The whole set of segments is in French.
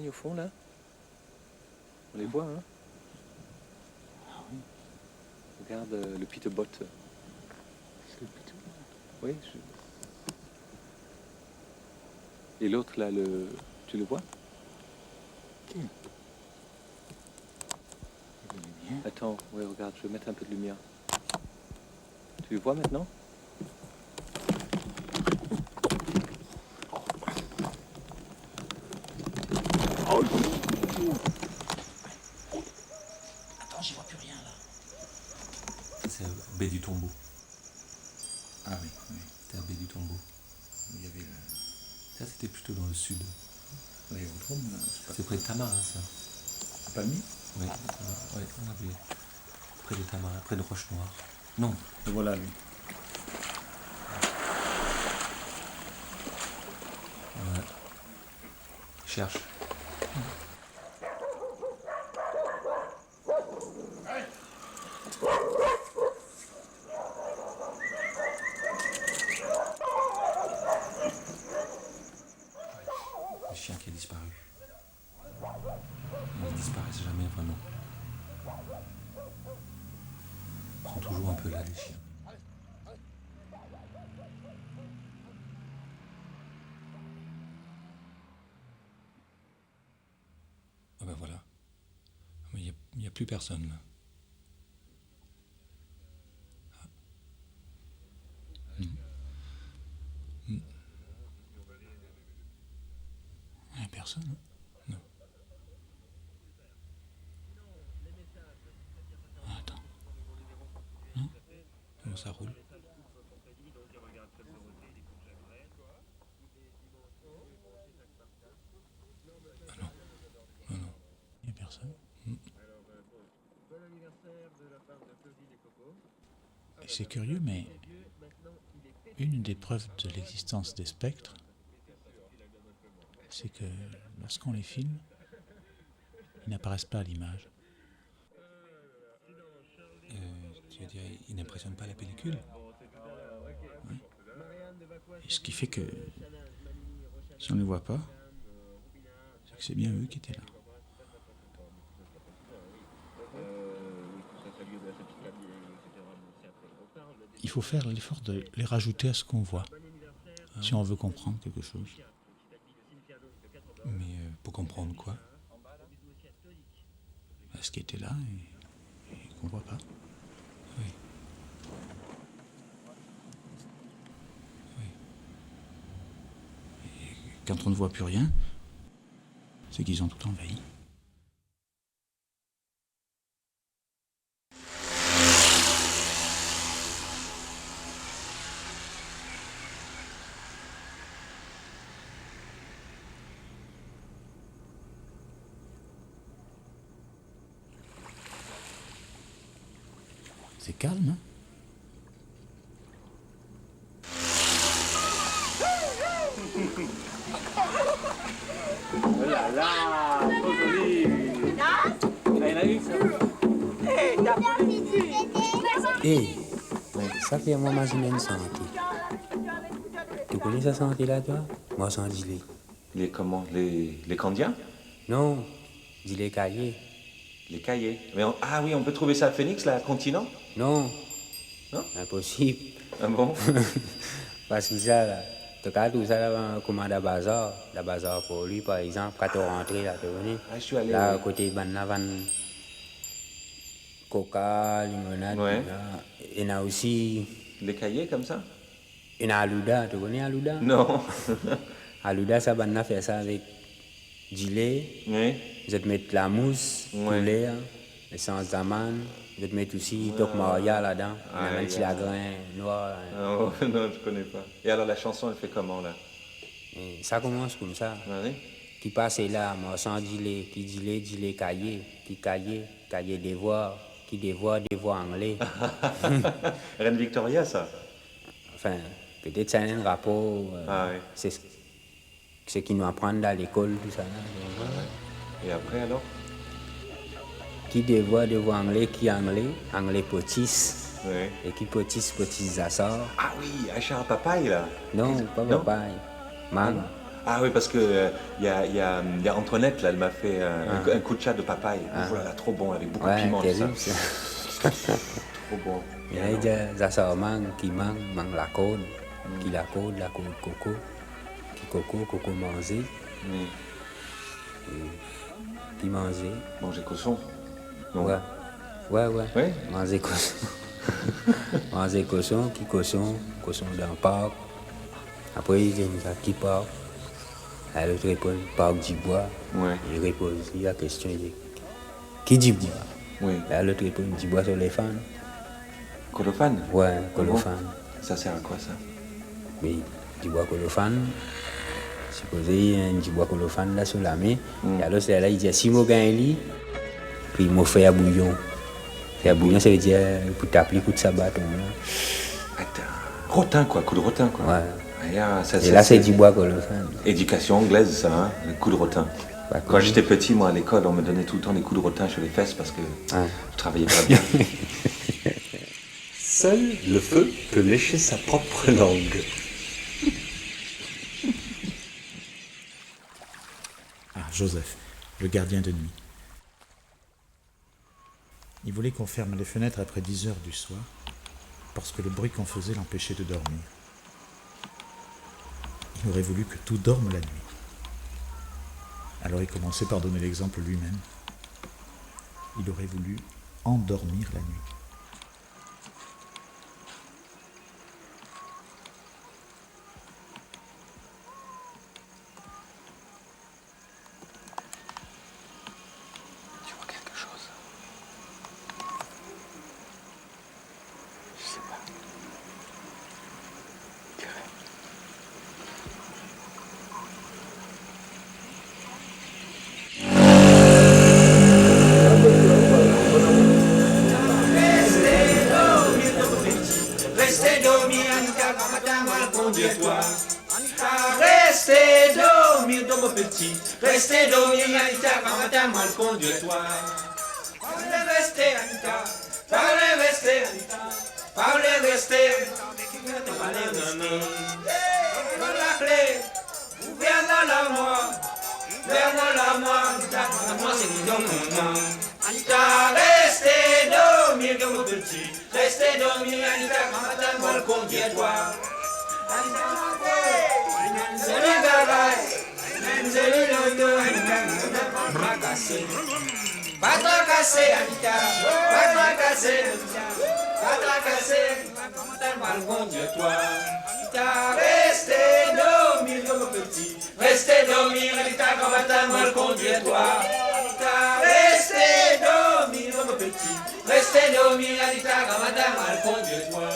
au fond, là? On les voit, hein? Ah oui. Regarde le Peterboat. C'est le Peterboat. Oui. Et l'autre, là, tu le vois? Ok. Il est bien. Attends, oui, regarde, je vais mettre un peu de lumière. Tu le vois maintenant? Attends, j'y vois plus rien là. C'est la baie du Tombeau. Ah oui, oui. C'était la baie du Tombeau. Il y avait Ça, c'était plutôt dans le sud. l'aérodrome là. C'est près de Tamar, hein, ça. Palmier. Oui, ouais, on avait près de Tamar, près de Roche-Noire. Non, Et voilà lui. ouais. Cherche. Le chien qui a disparu. Ils disparaissent jamais vraiment. Ils sont toujours un peu là, les chiens. Ah ben voilà. Mais il n'y a plus personne là. Il n'y a personne. Hein. Non. Ah, attends. Comment ça roule? Ah non. Non, non. Il n'y a personne. Et c'est curieux, mais une des preuves de l'existence des spectres, c'est que lorsqu'on les filme, ils n'apparaissent pas à l'image. Tu veux dire, il n'impressionne pas la pellicule? Et ce qui fait que si on ne les voit pas, c'est que c'est bien eux qui étaient là. Il faut faire l'effort de les rajouter à ce qu'on voit, si on veut comprendre quelque chose. Mais pour comprendre quoi? Ce qui était là et qu'on ne voit pas. Oui. Oui. Et quand on ne voit plus rien, c'est qu'ils ont tout envahi. C'est calme, hein? Oh là là, trop joli. Là, il y en a une, ça. Eh, ça fait moi imaginer une santé. Tu connais sa santé là, toi? Moi, sans dis-les. Les comment? Les Candiens? Non, dis-les cahiers. Les cahiers. Mais ah oui, on peut trouver ça à Phoenix, là, à Continent? Non. Non? Impossible. Ah bon? Parce que ça, là, tu as tout ça là, commande à bazar. La bazar pour lui, par exemple, quand tu rentres là, tu connais? Ah, je suis allé. Là, à Ouais. côté de Van Coca, limonade. Ouais. Là. Il y en a aussi. Les cahiers comme ça? Il y en a Alouda, tu connais Alouda? Non. Alouda, ça, Banna fait ça avec du lait. Oui. Je vais te mettre la mousse, Ouais. poulet, l'essence d'amande. Je vais te mettre aussi Doc Maria là-dedans. Il y a un petit lagrin noir. Oh, non, je connais pas. Et alors la chanson, elle fait comment là? Et ça commence comme ça. Ah, oui? Qui passe là, moi sans gilet, qui gilet cahier, qui cahier devoir, qui devoir anglais. Reine Victoria, ça? Enfin, peut-être ça a un rapport. Ah oui. C'est ce qu'ils nous apprennent à l'école, tout ça. Là. Ah, ouais. Et après alors? Qui devoir anglais, qui anglais potis. Oui. Et qui potis ça sort. Ah oui, Achara Papaye là? Non, pas Non? papaye. Mangue. Ah oui, parce que il y a Antoinette, là, elle m'a fait un coup de chat de papaye. Voilà, trop bon, avec beaucoup de Ouais, piment, tout ça. terrible ça. Trop bon. Il y a des ça mangue qui mangue la côte, qui la côte coco, qui coco manger, qui manger. Manger cochon. Non. Ouais. Oui. Manger cochon. Manger cochon dans le parc. Après, il y a une qui part. Elle répond parc du bois. Ouais. Il répond aussi à la question qui dit bois. Oui. Là, l'autre répond du bois sur les fans. Colophane. Ouais, colophane. Ça sert à quoi ça? Mais du bois colophane, supposé du bois colophane là sur la main. Et alors c'est là il dit si moi gagne lui, puis il m'a fait un bouillon. Fait un bouillon ça veut dire pour t'appeler coup de sabbat là. Attends. Rotin quoi, coup de rotin quoi. Ouais. Et là c'est du bois colophane. Éducation anglaise ça, hein, le coup de rotin. Quand j'étais petit, moi à l'école, on me donnait tout le temps des coups de rotin sur les fesses parce que je travaillais pas bien. Seul le feu peut lécher sa propre langue. Ah, Joseph, le gardien de nuit. Il voulait qu'on ferme les fenêtres après 10 heures du soir, parce que le bruit qu'on faisait l'empêchait de dormir. Il aurait voulu que tout dorme la nuit. Alors il commençait par donner l'exemple lui-même. Il aurait voulu endormir la nuit. Tu vois quelque chose? Je sais pas. Dirais. Restez dormir, Anita, quand matin mal conduire-toi. Restez dormir dans mon petit. Restez dormir, Anita, quand matin mal conduire-toi. Parlez, restez, Anita. Parlez, restez, Anita. Parlez, restez. Parlez, restez. Dans la clé. Ouvert l'armoire. Ouvert l'armoire. Anita, moi c'est dans mon nom. Anita, restez dormir dans mon petit. Restez dormir, Anita, quand matin mal conduire-toi. C'est le garage, c'est le loto, Anita, pas cassé. Pas cassé, Anita, pas cassé, Anita, pas cassé, quand mal conduire-toi. Anita, restez dormir, mon petit. Restez dormir, Anita, quand mal conduire-toi. Anita, restez dormir, mon petit. Restez dormir, Anita, quand mal conduire-toi.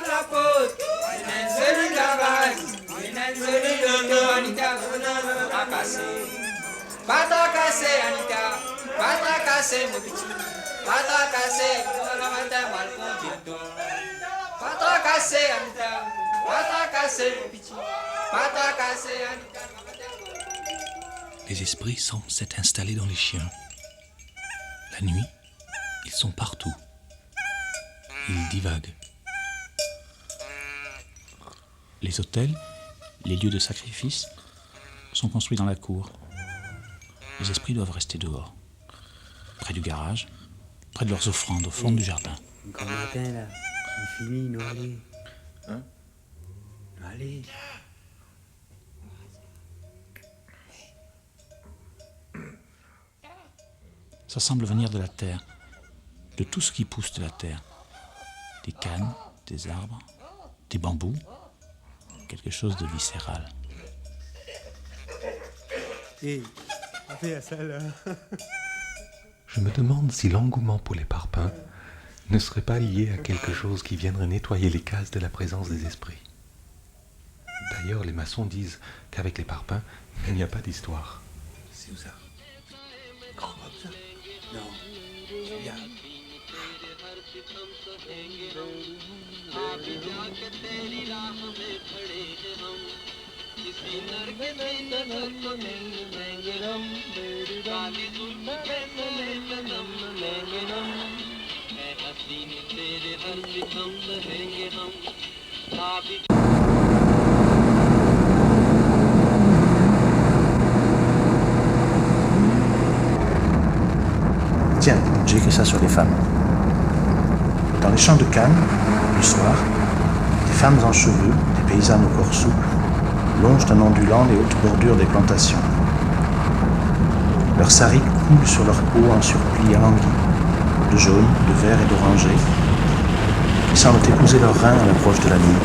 La côte, c'est le garage, c'est le loto, Anita, pas cassé. Pas cassé, Anita, pas cassé, mon petit. Pas cassé, mal conduire-toi. Pas cassé, Anita, pas cassé, mon petit. Pas cassé, Anita. Les esprits semblent s'être installés dans les chiens. La nuit, ils sont partout. Ils divaguent. Les autels, les lieux de sacrifice, sont construits dans la cour. Les esprits doivent rester dehors, près du garage, près de leurs offrandes au fond du jardin. Comme matin là, il finit, nous allez. Hein? Nous allez. Ça semble venir de la terre, de tout ce qui pousse de la terre. Des cannes, des arbres, des bambous, quelque chose de viscéral. Je me demande si l'engouement pour les parpaings ne serait pas lié à quelque chose qui viendrait nettoyer les cases de la présence des esprits. D'ailleurs, les maçons disent qu'avec les parpaings, il n'y a pas d'histoire. C'est où ça? Non. Tiens, j'ai écrit ça sur les femmes. Dans les champs de Cannes, le soir, des femmes en cheveux, des paysannes au corps souple, longent en ondulant les hautes bordures des plantations. Leurs saris coulent sur leur peau en surplis alangui, de jaune, de vert et d'orangé, qui semblent épouser leurs reins à l'approche de la nuit.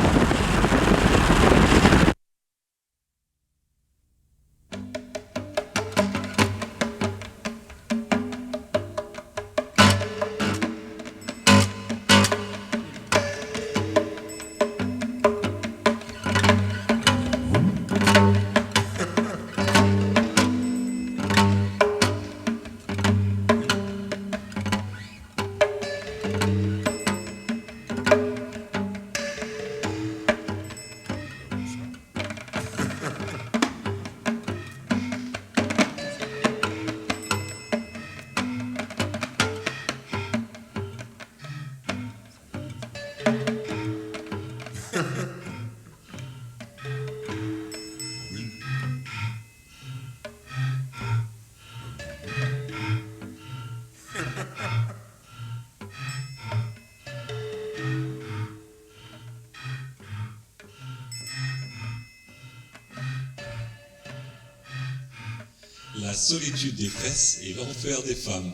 La solitude des fesses et l'enfer des femmes.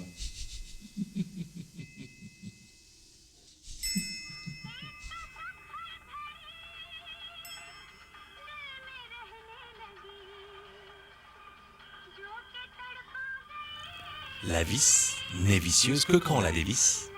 La vis n'est vicieuse que quand on la dévisse.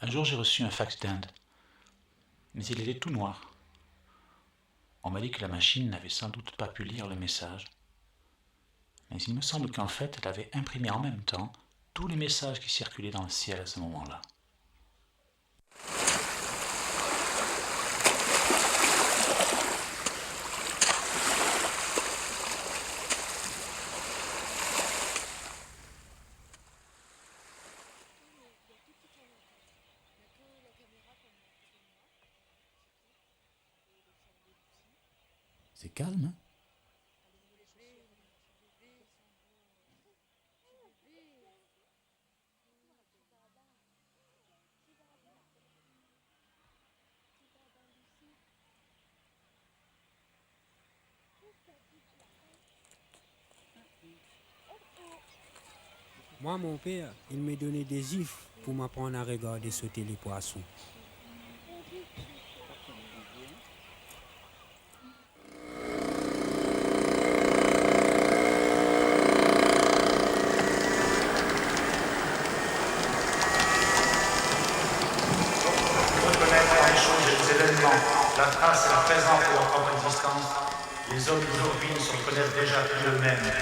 Un jour, j'ai reçu un fax d'Inde, mais il était tout noir. On m'a dit que la machine n'avait sans doute pas pu lire le message, mais il me semble qu'en fait, elle avait imprimé en même temps tous les messages qui circulaient dans le ciel à ce moment-là. C'est calme, hein? Moi, mon père, il me donnait des gifles pour m'apprendre à regarder sauter les poissons. La trace et la présence de leur propre existence, les hommes d'aujourd'hui ne se reconnaissent déjà plus eux-mêmes.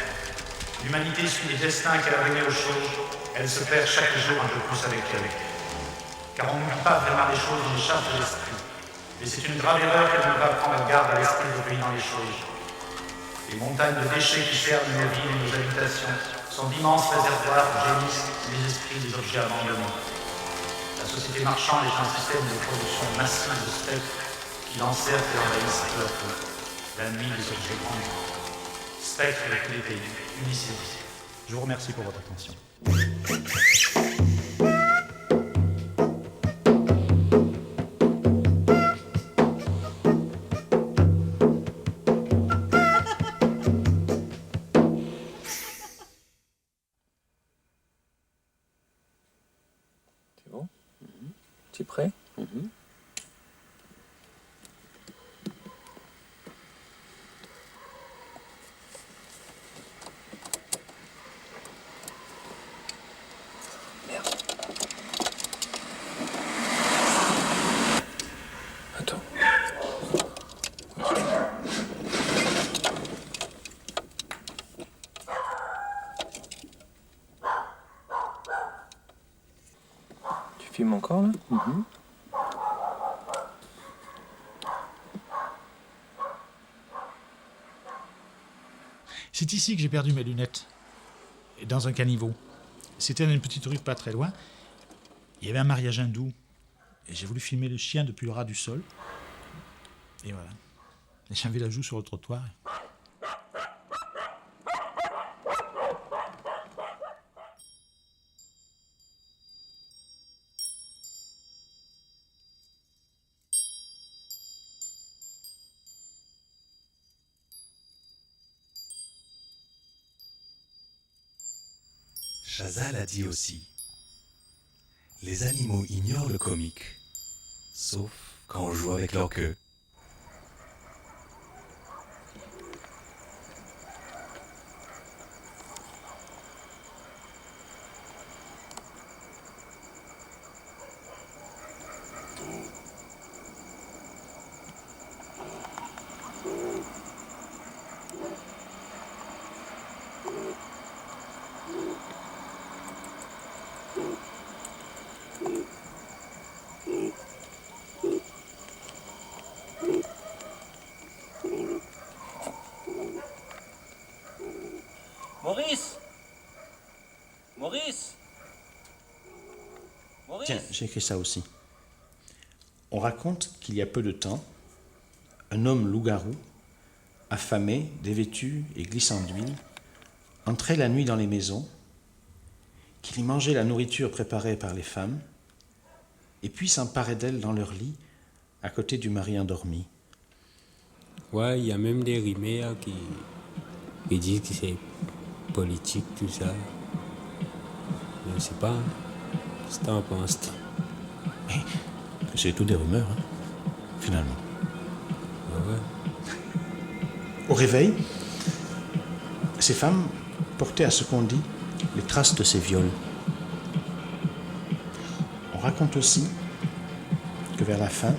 L'humanité suit les destins qu'elle a donnés aux choses, elle se perd chaque jour un peu plus avec elles. Car on n'oublie pas vraiment les choses dans les charges de l'esprit. Et c'est une grave erreur qu'elle ne va prendre garde à l'esprit d'obéir dans les choses. Les montagnes de déchets qui servent nos villes et nos habitations sont d'immenses réservoirs où gémissent les esprits des objets abandonnés. La société marchande est un système de production massive de spectres qui l'encerclent et envahissent peu à peu. La nuit des objets grands. Spectres de tous les pays, unissez-vous. Je vous remercie pour votre attention. C'est bon? Tu es prêt? Tu fumes encore là? C'est ici que j'ai perdu mes lunettes, dans un caniveau. C'était dans une petite rue pas très loin. Il y avait un mariage hindou. Et j'ai voulu filmer le chien depuis le ras du sol. Et voilà. Et j'avais la joue sur le trottoir. Chazal a dit aussi: les animaux ignorent le comique, sauf quand on joue avec leur queue. Tiens, j'ai écrit ça aussi. On raconte qu'il y a peu de temps, un homme loup-garou, affamé, dévêtu et glissant d'huile, entrait la nuit dans les maisons, qu'il y mangeait la nourriture préparée par les femmes, et puis s'emparait d'elles dans leur lit, à côté du mari endormi. Ouais, il y a même des rimes qui disent que c'est politique, tout ça. Je ne sais pas. Qu'est-ce que t'en penses? C'est tout des rumeurs, hein, finalement. Ouais. Au réveil, ces femmes portaient à ce qu'on dit les traces de ces viols. On raconte aussi que vers la fin,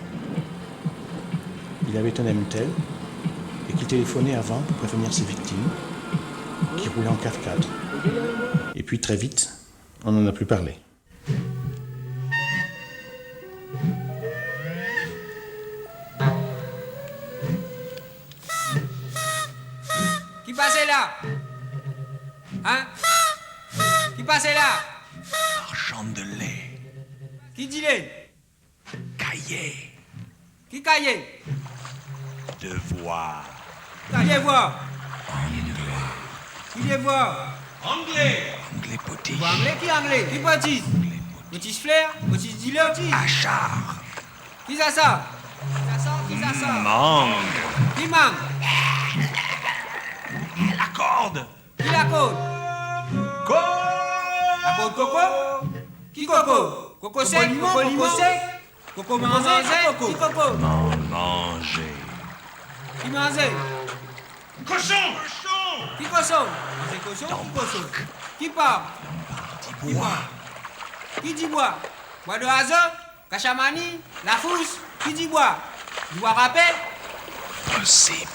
il avait un MTEL et qu'il téléphonait avant pour prévenir ses victimes, qui roulaient en 4x4. Et puis très vite, on n'en a plus parlé. Qui passait là? Hein? Qui passait là? Marchand de lait. Qui dit lait? Cahier. Qui cahier? Devoir. Qui les voit? Anglais. Qui les voit? Anglais. Anglais potiche. Anglais qui anglais? Qui potiche? Potiche flair? Potiche dealer? Achard. Qui ça? Qui ça? Mangue. Qui mangue? La corde. Qui la corde? La corde coco? Qui coco? Coco sec? Coco limon? Coco mangé? Qui coco? Manger. Qui mangeait? Cochon. Qui cochon? Manger cochon? Qui cochon? Qui part? Qui bois. Qui dit bois? Bois de hasard? Cachamani? La fousse? Qui dit bois? Du bois râpé? Possible.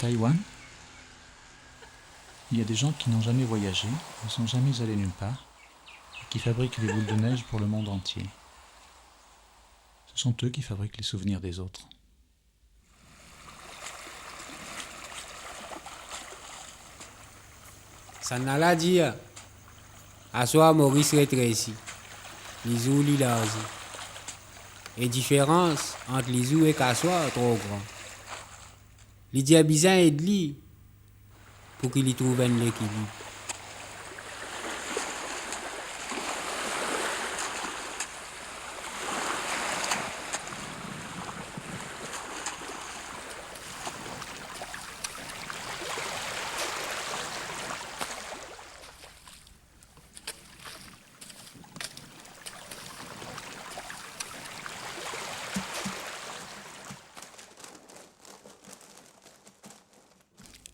Taïwan, il y a des gens qui n'ont jamais voyagé, ne sont jamais allés nulle part, et qui fabriquent des boules de neige pour le monde entier. Ce sont eux qui fabriquent les souvenirs des autres. Ça n'a la dire. À soi, Maurice rétrécit. Lisou, l'ilasi. Et différence entre Lisou et Kassoua trop grand. Il a besoin de lui pour qu'il y trouve un équilibre.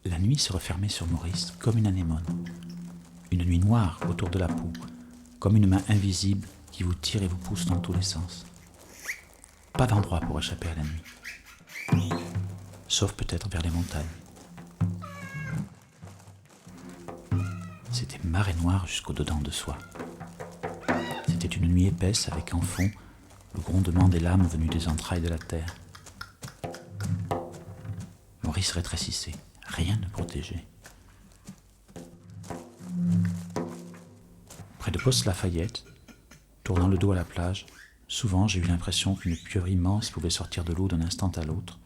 La nuit se refermait sur Maurice comme une anémone. Une nuit noire autour de la poux, comme une main invisible qui vous tire et vous pousse dans tous les sens. Pas d'endroit pour échapper à la nuit. Sauf peut-être vers les montagnes. C'était marée noire jusqu'au dedans de soi. C'était une nuit épaisse avec en fond le grondement des lames venues des entrailles de la terre. Maurice rétrécissait. Rien ne protégeait. Près de Poste-Lafayette, tournant le dos à la plage, souvent j'ai eu l'impression qu'une pieuvre immense pouvait sortir de l'eau d'un instant à l'autre,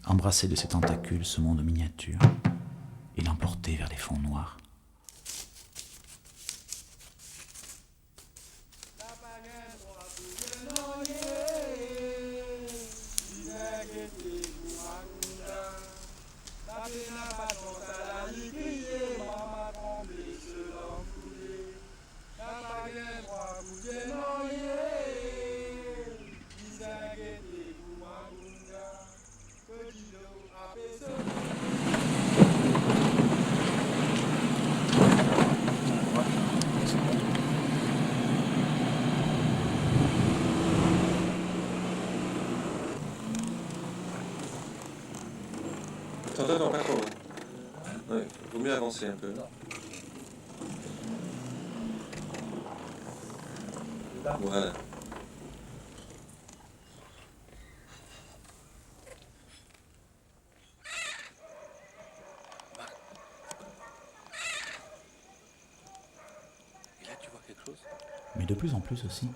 embrasser de ses tentacules ce monde miniature et l'emporter vers les fonds noirs. Non, pas trop. Ouais, vaut mieux avancer un peu. Voilà. Et là, tu vois quelque chose? Mais de plus en plus aussi,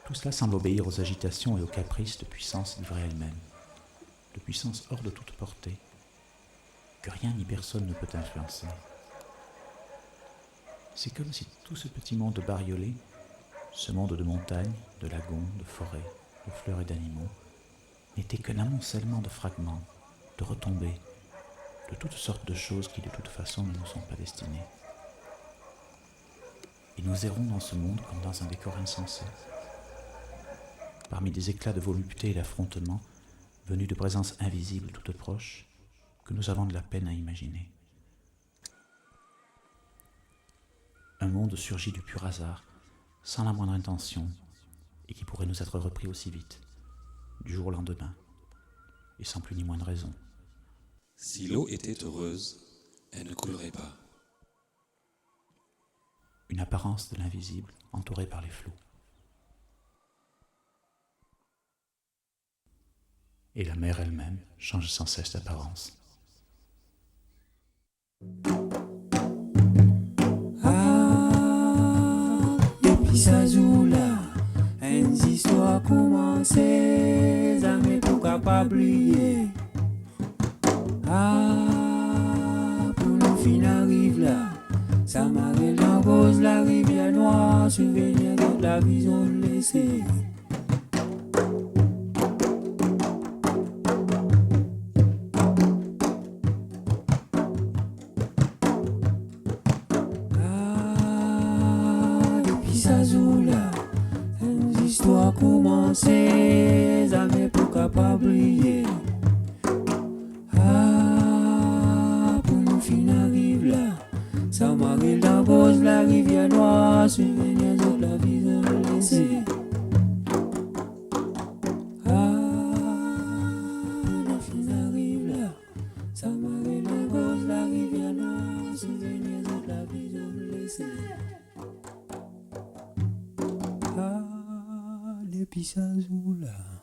tout cela semble obéir aux agitations et aux caprices de puissance livrée elle-même, de puissance hors de toute portée, que rien ni personne ne peut influencer. C'est comme si tout ce petit monde bariolé, ce monde de montagnes, de lagons, de forêts, de fleurs et d'animaux, n'était qu'un amoncellement de fragments, de retombées, de toutes sortes de choses qui de toute façon ne nous sont pas destinées. Et nous errons dans ce monde comme dans un décor insensé, parmi des éclats de volupté et d'affrontement venus de présences invisibles toutes proches, que nous avons de la peine à imaginer. Un monde surgit du pur hasard, sans la moindre intention, et qui pourrait nous être repris aussi vite, du jour au lendemain, et sans plus ni moindre raison. Si l'eau était heureuse, elle ne coulerait pas. Une apparence de l'invisible entourée par les flots. Et la mer elle-même change sans cesse d'apparence. Depuis sa jour-là, une histoire a commencé, jamais pour capable oublier. Pour nous fin arrive là, ça m'arrive dans rose la rivière noire, souvenir de la vision laissée. Commencer, jamais pour capable briller. Pour nous fin arrive là, ça m'arrive dans rose la rivière noire, souvenir de la vision laissée. Nous fin arrive là, ça m'arrive et puis ça joue là.